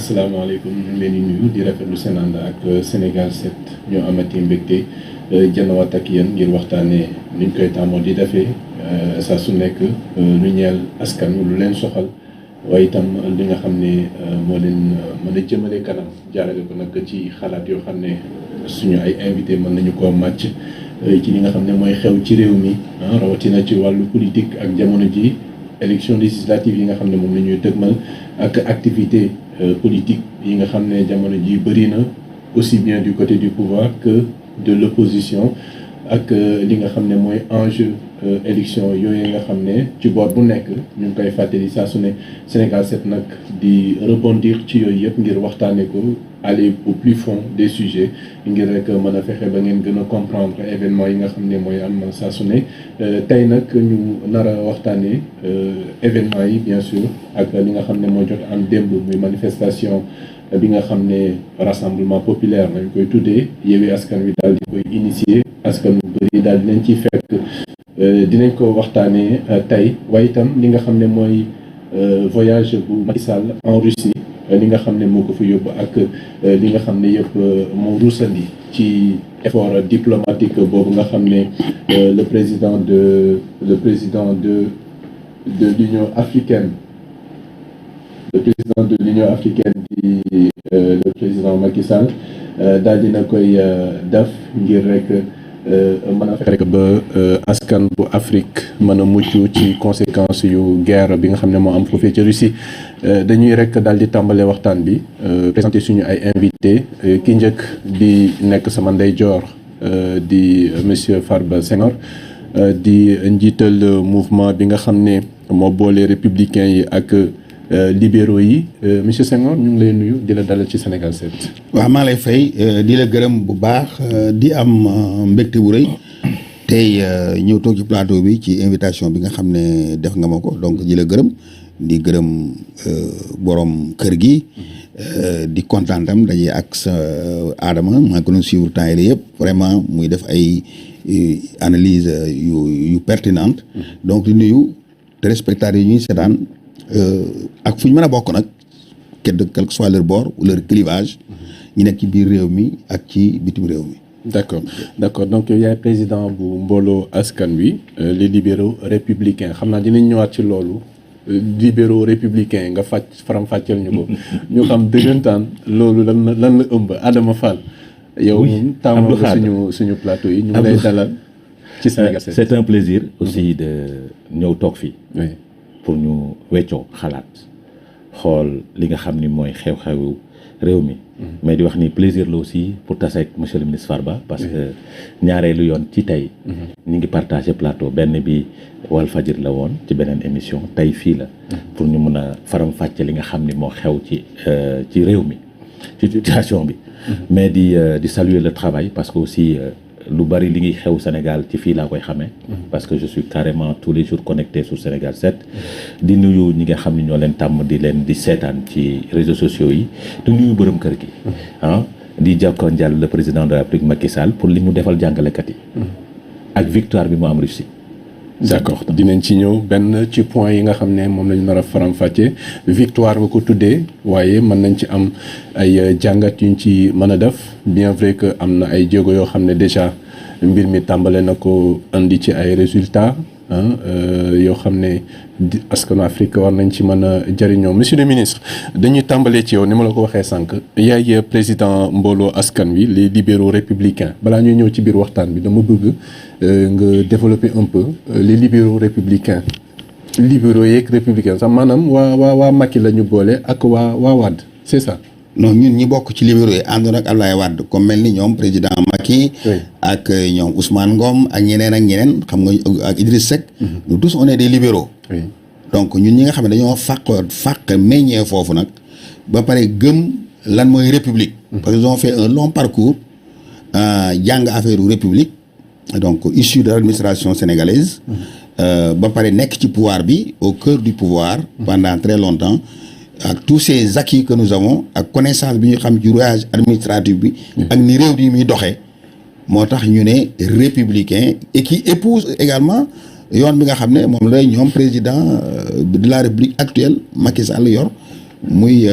asalaamaaleykum ñu ngi leen di nuyu di rafetlu seen ànd ak Sénégal 7 ñoo amati mbégte jëndawaat ak yéen ngir waxtaanee ni ñu koy tàmmoo di defee saa su nekk lu ñeel askan lu leen soxal waaye itam li nga xam ne moo leen mën a jëmale kanam jaarale ko nag ci xalaat yoo xam ne suñu ay invité mën nañu koo màcc ci li nga xam ne mooy xew ci réew mi rawatina ci wàllu politique ak jamono ji élection législative yi nga xam ne moom la ñuy dëgmal ak activité politique yi nga xam ne jamono ji bëri na aussi bien du côté du pouvoir que de l'opposition ak li nga xam ne mooy enjeu élection yooyu nga xam ne ci boor bu nekk ñu ngi koy fàttali saa su ne Sénégal 7 nag di rebondir ci yooyu yëpp ngir waxtaane ko aller au plus fond des sujets ngir rek mën a fexe ba ngeen gën a comprendre événement yi nga xam ne mooy am saa su ne tey nag ñu nar a waxtaanee événement yi bien sûr ak li nga xam ne moo jot am démb muy manifestation bi nga xam ne rassemblement populaire nañ koy tuddee Yewwi Askan Wi daal di koy initier askan wu bëri daal dinañ ciy fekk dinañ ko waxtaanee tey waaye itam li nga xam ne mooy voyage bu Macky Sall en Russie li nga xam ne moo ko fa yóbbu ak li nga xam ne yëpp moo ruusandi ci effort diplomatique boobu nga xam ne le président de l'Union africaine di le président Macky Sall daal dina koy def ngir rek mën a fexe rek ba askan bu Afrique mën a mucc ci conséquences yu guerre bi nga xam ne moo am foofee ci Russie dañuy rek daal di tàmbale waxtaan bi présenté suñu ay invité ki njëkk di nekk sama ndeyjoor di monsieur Farba Senghor di njiital mouvement bi nga xam ne moo boole républicains yi ak libéraux yi monsieur Senghor ñu ngi lay nuyu di la dalal ci Sénégal 7. waaw maa lay fay di la gërëm bu baax di am mbégte bu rëy tey ñëw toog ci plateau bi ci invitation bi nga xam ne def nga ma ko donc di la gërëm di gërëm borom kër gi di kontaan tam daje ak sa Adama maa ko doon suivre temps yii yëpp vraiment muy def ay analyse yu pertinente donc di nuyu téléspectateurs yi ñuy seetaan ak fu ñu mën a bokk nag quel que soit leur bord ou leur clivage ñu nekk ci biir réew mi ak ci bitim réew mi. d'accord donc yow yaay président bu mbooloo askan wi les libéraux républicains xam naa dinañ ñëwaat ci loolu libéraux républicains nga faram-fàcceel ñu ko ñu xam dëggantaan loolu lan la ëmb Adama Fall. yow moom taamu suñu plateau yi ñu ngi lay dalal ci Sénégal 7. C'est un plaisir aussi de ñëw toog fii. pour ñu weccoo xalaat xool li nga xam ni mooy xew-xewu réew mi. mais di wax ni plaisir la aussi pour tase ak monsieur le ministre Farba parce que ñaareelu yoon ci tey. ñu ngi partagé plateau benn bi Walfadjri la woon ci beneen émission tey fii la. pour ñu mën a faram-fàcce li nga xam ni moo xew ci réew mi ci situation bi. mais di saluer le travail parce que aussi. lu bari li ngi xew Sénégal ci fii laa koy xamee parce que je suis carrément tous les jours connecté sur Sénégal 7 di nuyu ñi nga xam ne ñoo leen tàmm di seetaan ci réseaux sociaux yi di nuyu borom kër gi di jàkkoon jàll le président de la République Macky Sall pour li mu defal jàngalekat yi ak victoire bi mu am Russie. d'accord dinañ ci ñëw benn ci point yi nga xam ne moom lañu nar a faram-fàccee victoire nga ko tuddee waaye mën nañ ci am ay jàngat yuñ ci mën a def bien vrai que am na ay jéego yoo xam ne déjà mbir mi tàmbale na ko indi ci ay résultats yoo xam ne askanu Afrique war nañ ci mën a jëriñoo monsieur le ministre dañuy tàmbalee ci yow ni ma la ko waxee sànq yaay président mbooloo askan wi les libéraux républicains balaa ñuy ñëw ci biir waxtaan bi dama bëgg nga développer un peu les libéraux républicains libéraux yeeg républicains sax maanaam waa Macky la ñu boole ak waa Wade c'est ça. non ñun ñi bokk ci libéraux yi àndoon ak Abdoulaye Wade comme mel ni ñoom président Macky. ak ñoom Ousmane Ngom ak ñeneen xam nga ak Idriss Seck. nous tous on est des libéraux. donc ñun ñi nga xam ne dañoo fàq meññee foofu nag ba pare gëm lan mooy république. parce qu'ils ont fait un long parcours jàng affaire république donc issu de l'administration sénégalaise. ba pare nekk ci pouvoir bi au cœur du pouvoir. pendant très longtemps. ak tous ces acquis que nous avons ak connaissance bi ñu xam ci rouage administratif bi ak ni réew di muy doxee moo tax ñu ne républicain et qui épouse également yoon bi nga xam ne moom la ñoom président de la république actuelle Macky Sall yor muy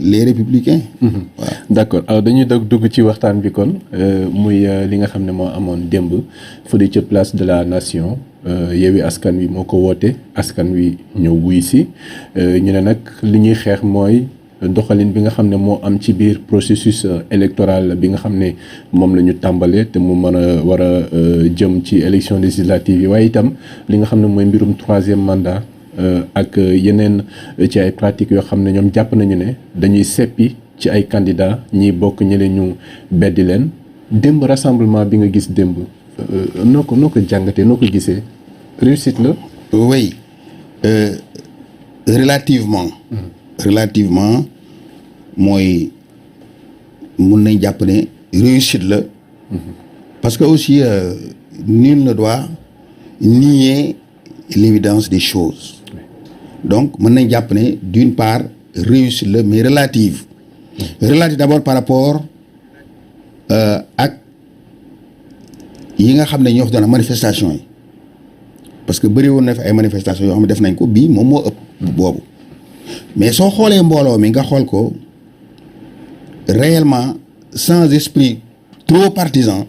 les républicains. waaw d'accord alors dañuy dugg ci waxtaan bi kon muy li nga xam ne moo amoon démb fële ca place de la nation Yewwi Askan Wi moo ko woote askan wi ñëw wuy si ñu ne nag li ñuy xeex mooy doxalin bi nga xam ne moo am ci biir processus électoral bi nga xam ne moom la ñu tàmbalee te mu mën a war a jëm ci élection législative yi waaye itam li nga xam ne mooy mbirum 3e mandat. Ak yeneen ci ay pratiques yoo xam ne ñoom jàpp nañu ne dañuy seppi ci ay candidats ñiy bokk ñi leen ñu beddi leen démb rassemblement bi nga gis démb noo ko jàngatee noo ko gisee réussite la. oui relativement. relativement mooy mun nañ jàpp ne réussite la. parce que aussi nul ne doit nier l'évidence des choses. Donc mën nañ jàpp ne d'une part réussite la mais relative d'abord par rapport ak yi nga xam ne ñoo fi doon manifestation yi parce que bëri woon na fi ay manifestation yoo xam ne def nañ ko bii moom moo ëpp boobu mais soo xoolee mbooloo mi nga xool ko réellement sans esprit trop partisan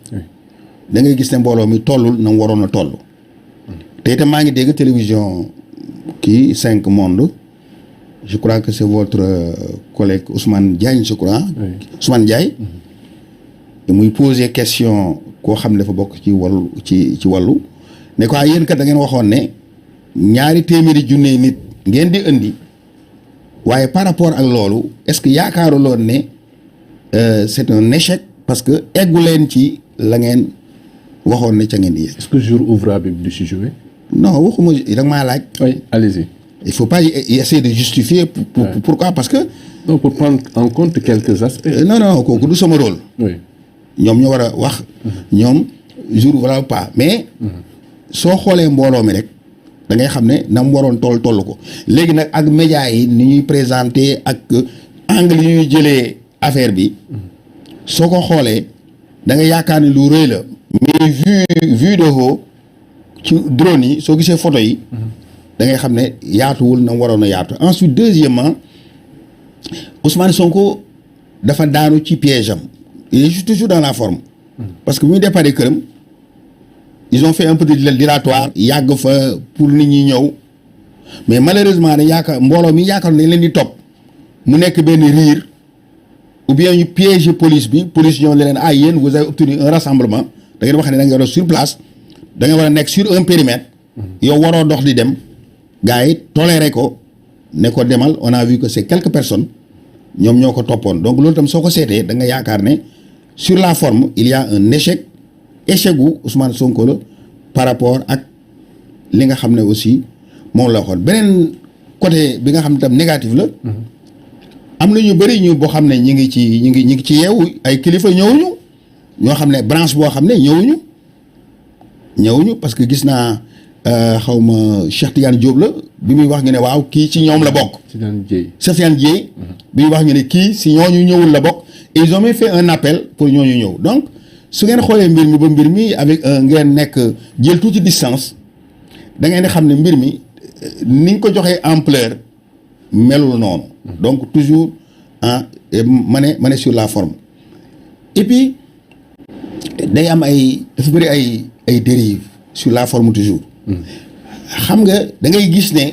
da ngay gis ne mbooloo mi tollul na mu waroon a toll te itam maa ngi dégg télévision kii 5 Monde je crois que c'est votre collègue Ousmane Diagne je crois. Oui. Ousmane Diagne. muy poser question koo xam ne dafa bokk ci wàllu ci wàllu ne ko yéen kat da ngeen waxoon ne 200 junne nit ngeen di indi waaye par rapport ak loolu est-ce que yaakaaruloon ne c'est un échec parce que eggu leen ci la ngeen waxoon ne ca ngeen di yegg. Est-ce que jour ouvrable bi du si jouer. non waxuma da nga maa laaj. oui allez-y. il faut pas essayer de justifier pourquoi parce que. non pour prendre en compte quelques aspects. non kooku du sama rôle. oui ñoom ñoo war a wax. ñoom jour voilà pas mais. soo xoolee mbooloo mi rek da ngay xam ne na mu waroon toll ko léegi nag ak médias yi ni ñuy présenter ak angle yi ñuy jëlee affaire bi soo ko xoolee da nga yaakaar ne lu rëy la. mais vue de haut ci drone yi soo gisee photo yi. da ngay xam ne yaatuwul na waroon a yaatu. ensuite deuxièmement Ousmane Sonko dafa daanu ci piège am il est toujours dans la forme. parce que bu ñu déparé këram ils ont fait un peu de dilatoire. yàgg fa pour nit ñi ñëw mais malheureusement dañ yaakaar mbooloo mi yaakaar nañ leen di topp mu nekk benn riir ou bien ñu piéger police bi police ñoo leen yéen vous avez obtenu un rassemblement da ngeen wax ne da nga war a sur place da nga war a nekk sur un périmètre. yow waroo dox di dem. gars yi toléré ko ne ko demal on a vu que c'est quelques personnes ñoom ñoo ko toppoon donc loolu tam soo ko seetee da nga yaakaar ne sur la forme il y a un échec gu Ousmane Sonko la par rapport ak li nga xam ne aussi moom la waxoon beneen côté bi nga xam ne tam négatif la. am na ñu bëri ñu boo xam ne ñi ngi ci yeewu ay kilifa ñëwuñu ñoo xam ne branche boo xam ne ñëwuñu parce que gis naa. xaw ma Cheikh Tidiane Diop la bi muy wax ñu ne waaw kii ci ñoom la bokk. Cheikh Tidiane Dieye bi muy wax ñu ne kii si ñooñu ñëwul la bokk. et ils ont même fait un appel pour ñooñu ñëw donc su ngeen xoolee mbir mi ba mbir mi avec ngeen nekk jël tuuti distance da ngeen di xam ne mbir mi ni nga ko joxee ampleur melul noonu. donc toujours ma ne sur la forme et puis day am dafa bëri ay dérives sur la forme toujours. xam nga da ngay gis ne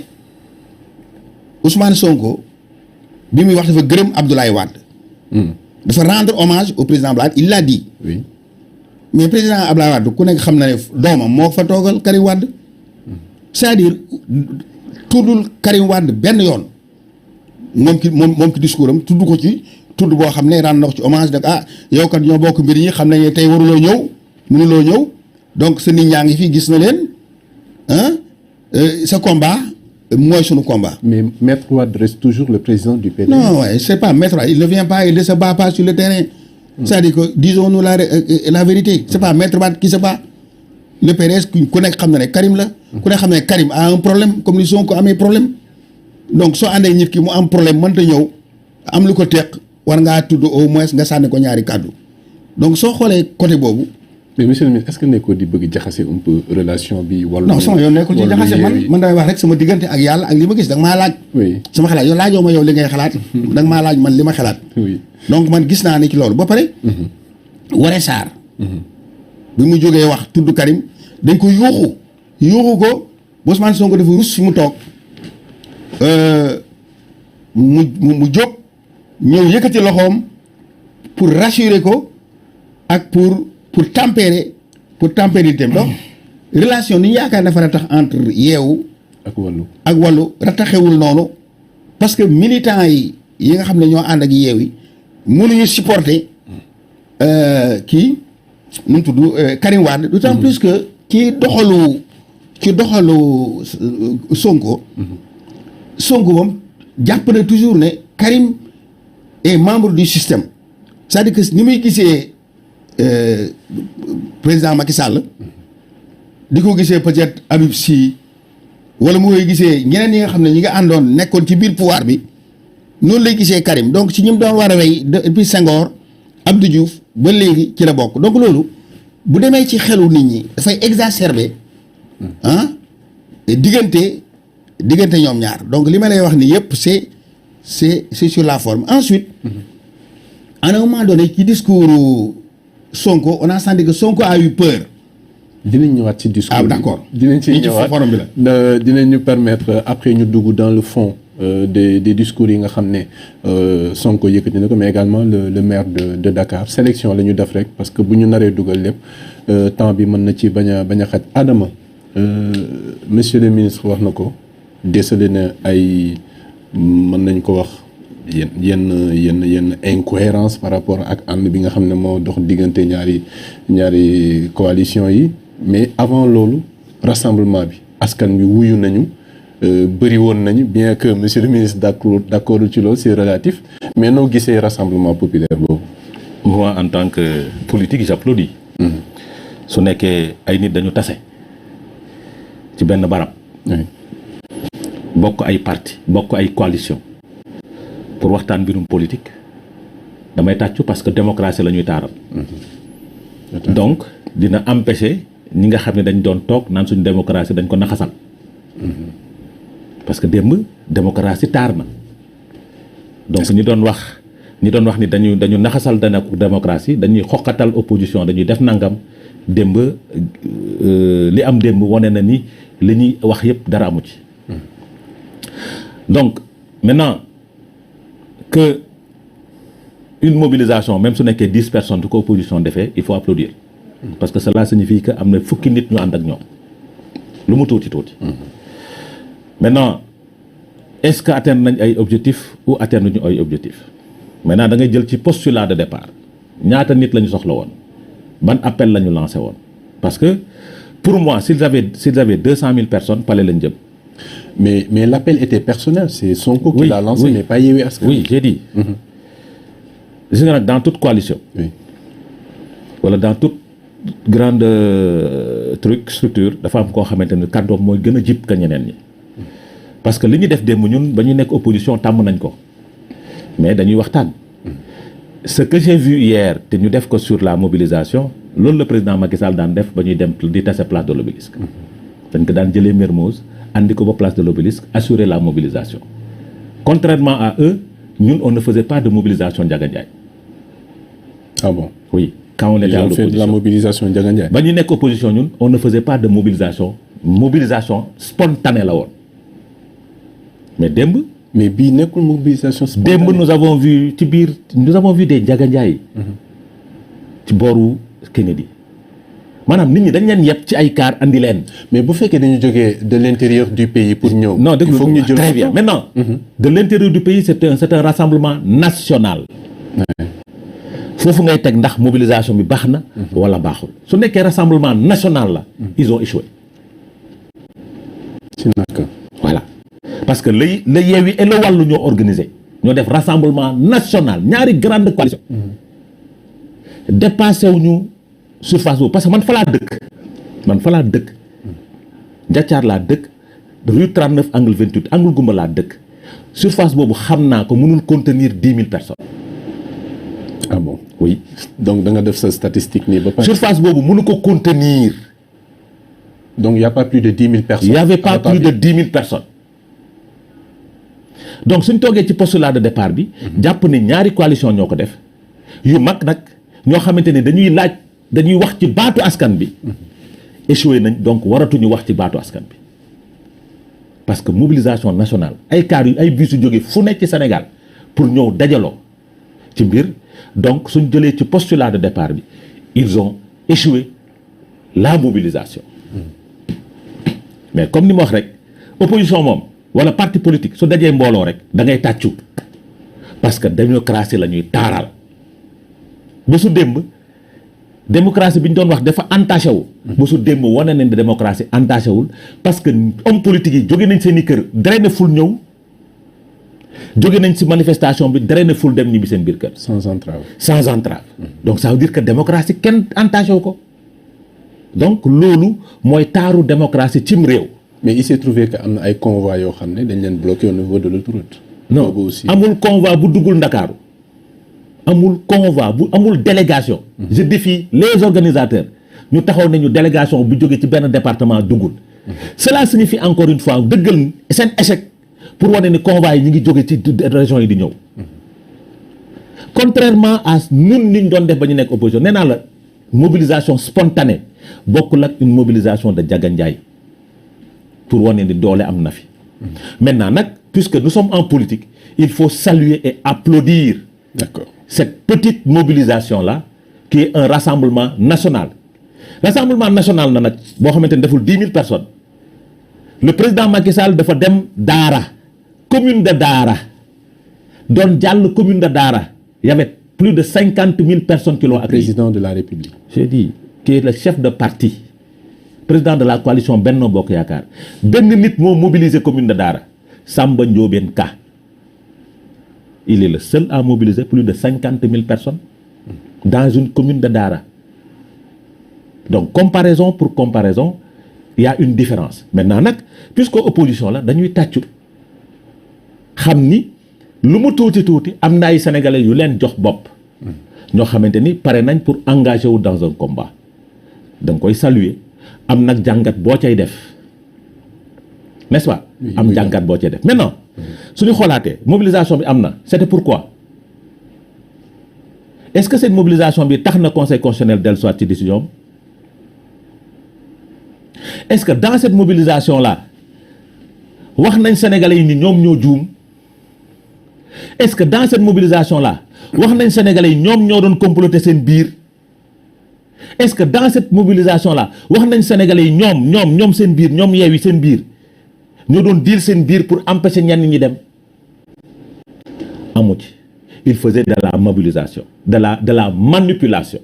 Ousmane Sonko bi muy wax dafa gërëm Abdoulaye Wade. dafa rendre hommage au président Abdoulaye Wade il l'a dit. oui mais président Abdoulaye Wade ku nekk xam na ne doomam moo fa toogal Karim Wade. c'est-à-dire tuddul Karim Wade benn yoon moom ki discours am tudd ko ci tudd boo xam ne rendre na ko ci hommage nag yow kat ñoo bokk mbir yi xam nañ ne tey waruloo ñëw mënuloo ñëw donc sa nit ñaa ngi fi gis na leen. ce combat mooy sunu combat. mais Maître Wade reste toujours le président du PDS. non ouais, c'est pas Maître Wade il ne vient pas il ne se bat pas sur le terrain. c'est-à-dire que disons-nous la vérité. c'est pas Maître Wade qui se bat. le PDS ku nekk xam na ne Karim la. ku nekk xam ne Karim a un problème comme ni Sonko amee problème. donc soo àndee nit ki mu am problème mënta ñëw am lu ko teq war ngaa tudd au moins nga sànni ko ñaari kàddu donc soo xoolee côté boobu mais monsieur le ministre est-ce que nekkoo di bëgg jaxase un peu relation bi. wàllu non sama yoon nekkul ci jaxase man damay wax rek sama diggante ak yàlla ak li ma gis da nga maa laaj. oui sama xalaat yow laajoo ma yow li ngay xalaat. da nga maa laaj man li ma xalaat. oui donc man gis naa ne ci loolu ba pare. Woré Sarr. bi mu jógee wax tudd Karim dañ ko yuuxu ko Ousmane Sonko dafa rus fi mu toog mu jóg ñëw yëkkati loxoom pour rassurer ko ak pour tempérer itam donc relation ni ñu yaakaar dafa ratax entre yeewu ak wàllu rataxewul noonu parce que militants yi nga xam ne ñoo ànd ak yeew yi mënuñu supporter kii nu mu tudd Karim Wade d'autant plus que ci doxalu Sonko moom jàpp na toujours ne Karim est membre du système c'est-à-dire que ni muy gisee président Macky Sall di ko gisee peut-être Habib Sy wala mu koy gisee ñeneen ñi nga xam ne ñi nga àndoon nekkoon ci biir pouvoir bi noonu lay gisee Karim donc ci ñi mu doon war a wey depuis Senghor Abdou Diouf ba léegi ci la bokk donc loolu bu demee ci xelu nit ñi dafay exacerber diggante ñoom ñaar donc li ma lay wax ni yëpp c'est sur la forme ensuite à un moment donné ci discours Sonko on a senti que Sonko a eu peur. dinañ ñëwaat ci discours d'accord dinañ ci ñëwaat forum bi la dinañ ñu permettre après ñu dugg dans le fond des discours yi nga xam ne Sonko yëkkati na ko mais également le maire de Dakar sélection la ñu def rek parce que bu ñu naree dugal lépp temps bi mën na ci bañ a xaj Adama monsieur le ministre wax na ko décelé na ay mën nañ ko wax yenn incohérence par rapport ak ànd bi nga xam ne moo dox diggante ñaari coalition yi mais avant loolu rassemblement bi askan bi wuyu nañu bëri woon nañu bien que monsieur le ministre d'accord ci loolu c'est relatif mais noo gisee rassemblement populaire boobu. moi en tant que politique j'applaudis. su nekkee ay nit dañu tase ci benn barab. bokk ay parti bokk ay coalition pour waxtaan mbirum politique damay tàccu parce que démocratie la ñuy taaral. donc dina empêcher ñi nga xam ne dañ doon toog naan suñu démocratie dañ ko naxasal. parce que démb démocratie taar na. donc ñi doon wax ni dañu naxasal démocratie dañuy xoqatal opposition dañuy def nangam démb li am démb wane na ni li ñuy wax yëpp dara amu ci. donc maintenant que une mobilisation même su nekkee 10 personnes du ko opposition defee il faut applaudir parce que cela signifie que am na fukki nit ñu ànd ak ñoom lu mu tuuti. maintenant est-ce que atteindre nañ ay objectifs ou atteindre ñu ay objectifs maintenant da ngay jël ci postulat de départ ñaata nit la ñu soxla woon ban appel la ñu lancé woon parce que pour moi s'ils avaient 200 000 personnes palais lañ jëm. mais l'appel était personnel c'est Sonko qui l'a lancé mais pas Yewwi Askan Wi. oui j'ai dit. gis nga nag dans toute coalition. wala dans toute grande structure dafa am koo xamante ne kàddoom mooy gën a jib ka ñeneen ñi. parce que li ñu def démb ñun ba ñu nekk opposition tàmm nañ ko mais dañuy waxtaan. ce que j'ai vu hier te ñu def ko sur la mobilisation loolu le président Macky Sall daan def ba ñuy dem di tase place de l'Obélisque. dañ ko daan jëlee Mermoz andi ko ba place de l'Obélisque assurer la mobilisation contrairement à eux ñun on ne faisait pas de mobilisation Ndiaga Ndiaye. ah bon oui quand on était à l'opposition de la mobilisation Ndiaga Ndiaye. ba ñu nekk opposition ñun on ne faisait pas de mobilisation spontanée la woon mais démb. mais bii nekkul mobilisation spontanée. démb nous avons vu des Ndiaga Ndiaye. ci booru Kennedy. maanaam nit ñi dañ leen yeb ci ay car andi leen. mais bu fekkee dañu jógee de l'intérieur du pays pour ñëw. non dégg il faut que ñu jël très bien maintenant. de l'intérieur du pays c'est un rassemblement national. foofu ngay teg ndax mobilisation bi baax na. wala baaxul su nekkee rassemblement national la. ils ont échoué. ci naka. voilà parce que la Yewwi et le Wallu ñoo organisé ñoo def rassemblement national ñaari grande coalition. dépassé wuñu surface boobu parce que man fa laa dëkk Njathiar laa dëkk rue 39 angle 28 angle Goumba laa dëkk surface boobu xam naa ko mënul contenir 10 000 personnes. Ah bon? Oui. Donc da nga def sa statistique nii ba pare. Surface boobu mënu ko contenir. Donc il y a pas plus de 10 000 personnes. Il y avait pas plus de 10 000 personnes. Donc suñ toogee ci postulat de départ bi. jàpp ne ñaari coalition ñoo ko def. yu mag nag ñoo xamante ne dañuy wax ci baatu askan bi. échoué nañ donc waratuñu wax ci baatu askan bi. parce que mobilisation nationale ay car yu ay bus yu jógee fu nekk ci Sénégal pour ñëw dajaloo ci mbir donc suñ jëlee ci postulat de départ bi ils ont échoué la mobilisation. mais comme ni ma wax rek opposition moom wala parti politique su dajee mbooloo rek da ngay tàccu parce que démocratie la ñuy taaral ba su démb démocratie bi ñu doon wax dafa entaché wu. ba su démb wane nañ ne démocratie entaché wul parce que homme politique yi jóge nañ seen i kër drainer ful ñëw jóge nañ si manifestation bi drainer ful dem ñibbi seen biir kër. sans entrave. sans entrave. donc ça veut dire que démocratie kenn entaché wu ko. donc loolu mooy taaru démocratie cim réew. mais il s'est trouvé que am na ay convois yoo xam ne dañ leen bloqué au niveau de l'autoroute. non amul convoi bu duggul Ndakaaru amul convoi bu amul délégation. je défie les organisateurs ñu taxaw nañu délégation bu jógee ci benn département duggul. cela signifie encore une fois dëggal seen échec pour wane ni convoi yi ñu ngi jóge ci régions yi di ñëw. contrairement à ñun ni ñu doon def ba ñu nekk opposition nee naa la mobilisation spontanée bokkul ak une mobilisation de jaganjaay pour wane ni doole am na fi. maintenant nag puisque nous sommes en politique il faut saluer et applaudir. D'accord. Cette petite mobilisation-là qui est un rassemblement national. Rassemblement national na nag boo xamante ni deful 10 000 personnes le président Macky Sall dafa dem Daara commune de Daara doon jàll commune de Daara y avait plus de 50 000 personnes qui l'ont accueilli. Président de la République. J'ai dit qui est le chef de parti président de la coalition Benno Bokk Yaakaar benn nit moo mobiliser commune de Daara Samba Ndiobène Ka. Il est le seul à mobiliser plus de 50 000 personnes dans une commune de Daara. Donc, comparaison pour comparaison, il y a une différence. Maintenant, puisque opposition là, dañuy tàccu xam ni lu mu tuuti am na ay sénégalais yu leen jox bopp ñoo xamante ni pare nañ pour engager wu dans un combat. da nga koy saluer am nag jàngat boo cay def n'est-ce pas. am jàngat boo cay def maintenant. suñu xoolaatee mobilisation bi am na c'était pourquoi est-ce que cette mobilisation bi tax na conseil constitutionnel dellu soit ci décision est-ce que dans cette mobilisation là wax nañ sénégalais yi ni ñoom ñoo juum est-ce que dans cette mobilisation là wax nañ sénégalais yi ñoom ñoo doon comploter seen biir est-ce que dans cette mobilisation là wax nañ sénégalais yi ñoom seen biir ñoom Yewwi seen biir ñoo doon diil seen biir pour empêcher ñenn ñi dem amu ci il faisait de la mobilisation de la manipulation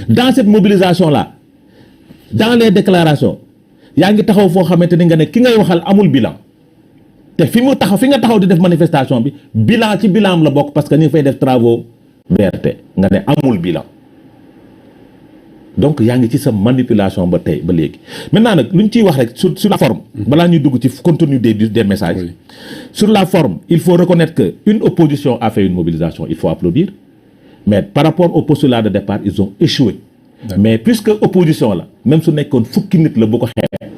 dans cette mobilisation là dans les déclarations yaa ngi taxaw foo xamante ni nga ne ki ngay waxal amul bilan te fi nga taxaw di def manifestation bi bilan ci bilan am la bokk parce que ñu ngi fay def travaux BRT nga ne amul bilan donc yaa ngi ci sa manipulation ba tey ba léegi maintenant nag lu ñu ciy wax rek sur la forme balaa ñuy dugg ci contenu des messages. Oui. Sur la forme il faut reconnaître que une opposition a fait une mobilisation il faut applaudir mais par rapport au postulat de départ ils ont échoué. D'accord. Mais puisque opposition la même su nekkoon fukki nit la bu ko xeeb.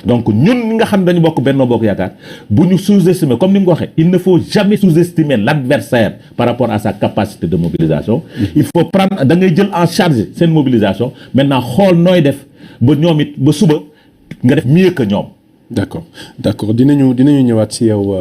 donc ñun ñi nga xam ne dañu bokk Benno Bokk Yaakaar bu ñu sous-estimer comme ni nga ko waxee il ne faut jamais sous-estimer l'adversaire par rapport à sa capacité de mobilisation. Il faut prendre da ngay jël en charge seen mobilisation maintenant xool nooy def ba ñoom it ba suba nga def mieux que ñoom. D'accord dinañu ñëwaat ci yow.